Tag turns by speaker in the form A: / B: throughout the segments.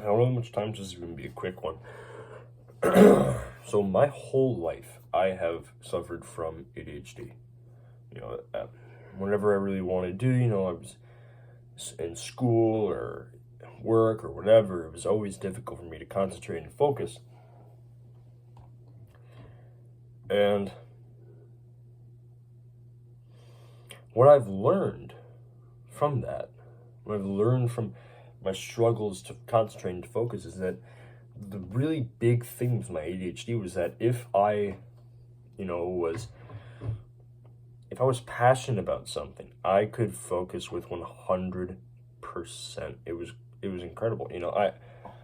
A: don't know how much time, this is going to be a quick one. So my whole life, I have suffered from ADHD. Whenever I really want to do, I was in school or work or whatever, it was always difficult for me to concentrate and focus. And what I've learned from that, what I've learned from my struggles to concentrate and to focus, is that the really big thing with my ADHD was that if I was passionate about something, I could focus with 100%. It was incredible.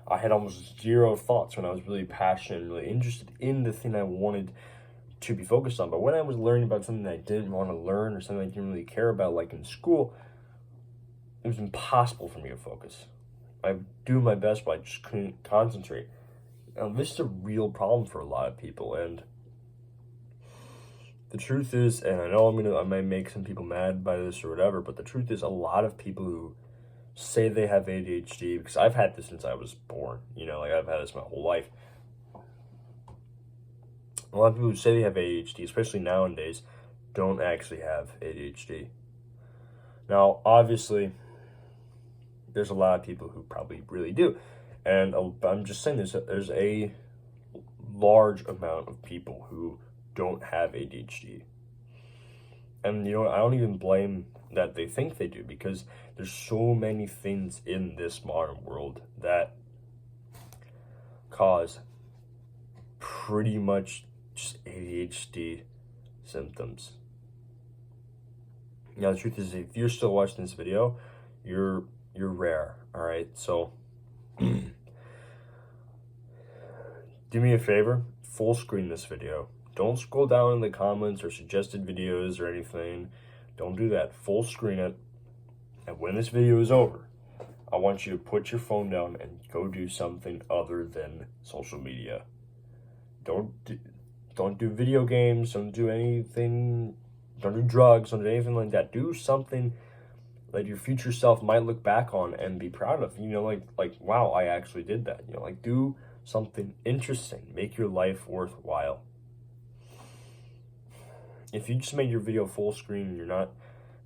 A: I had almost zero thoughts when I was really passionate and really interested in the thing I wanted to be focused on. But when I was learning about something that I didn't want to learn or something I didn't really care about, like in school, it was impossible for me to focus. I do my best, but I just couldn't concentrate. Now, this is a real problem for a lot of people, and the truth is, and I know I might make some people mad by this or whatever, but the truth is, a lot of people who say they have ADHD, because I've had this since I was born, I've had this my whole life. A lot of people who say they have ADHD, especially nowadays, don't actually have ADHD. Now, obviously, there's a lot of people who probably really do. And I'm just saying there's a large amount of people who don't have ADHD. And, I don't even blame that they think they do, because there's so many things in this modern world that cause pretty much just ADHD symptoms. Now, the truth is, if you're still watching this video, you're rare, all right? So do me a favor, full screen this video. Don't scroll down in the comments or suggested videos or anything. Don't do that. Full screen it. And when this video is over, I want you to put your phone down and go do something other than social media. Don't do video games. Don't do anything. Don't do drugs. Don't do anything like that. Do something that your future self might look back on and be proud of. Like wow, I actually did that. Do something interesting. Make your life worthwhile. If you just made your video full screen and you're not,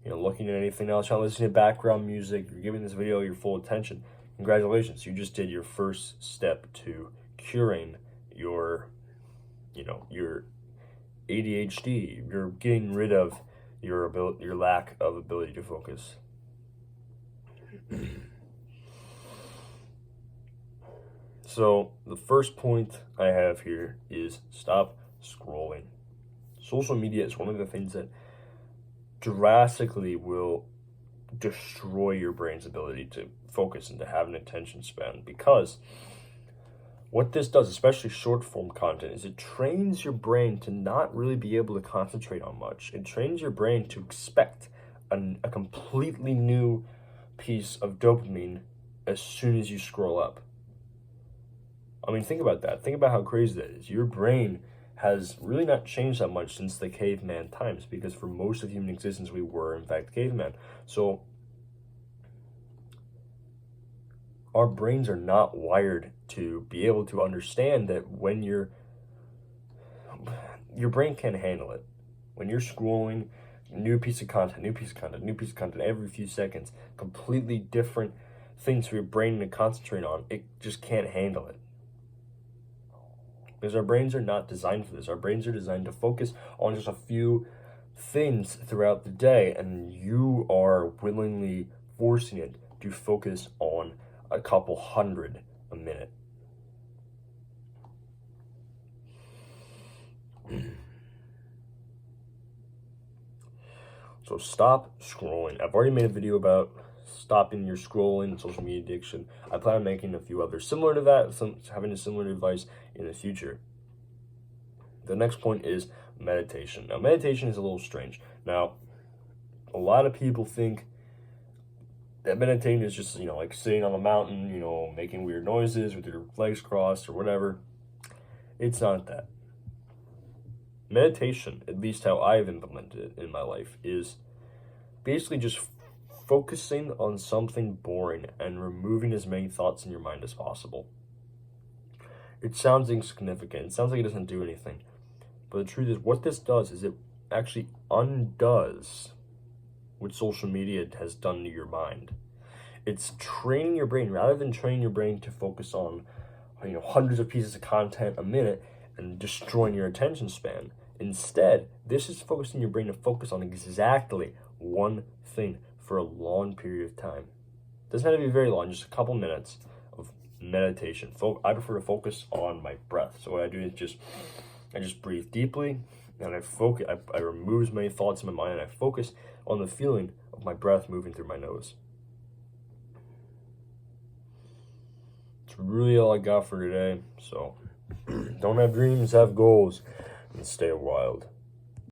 A: looking at anything else, you're not listening to background music, you're giving this video your full attention, congratulations. You just did your first step to curing your ADHD. You're getting rid of your lack of ability to focus. So the first point I have here is stop scrolling. Social media is one of the things that drastically will destroy your brain's ability to focus and to have an attention span, because what this does, especially short form content, is it trains your brain to not really be able to concentrate on much. It trains your brain to expect a completely new piece of dopamine as soon as you scroll up. I mean, think about that. Think about how crazy that is. Your brain has really not changed that much since the caveman times, because for most of human existence, we were, in fact, cavemen. So our brains are not wired to be able to understand that when your brain can't handle it. When you're scrolling, new piece of content every few seconds, completely different things for your brain to concentrate on, it just can't handle it. Because our brains are not designed for this. Our brains are designed to focus on just a few things throughout the day, and you are willingly forcing it to focus on a couple hundred a minute. So stop scrolling. I've already made a video about stopping your scrolling and social media addiction. I plan on making a few others similar to that, having a similar advice in the future. The next point is meditation. Now, meditation is a little strange. Now, a lot of people think that meditating is just, like sitting on a mountain, making weird noises with your legs crossed or whatever. It's not that. Meditation, at least how I've implemented it in my life, is basically just focusing on something boring and removing as many thoughts in your mind as possible. It sounds insignificant. It sounds like it doesn't do anything. But the truth is, what this does is it actually undoes what social media has done to your mind. It's training your brain, rather than training your brain to focus on, hundreds of pieces of content a minute and destroying your attention span. Instead, this is focusing your brain to focus on exactly one thing for a long period of time. It doesn't have to be very long, just a couple minutes of meditation. I prefer to focus on my breath. So what I do is I just breathe deeply, and I focus. I remove as many thoughts in my mind, and I focus on the feeling of my breath moving through my nose. It's really all I got for today. So don't have dreams, have goals, and stay wild.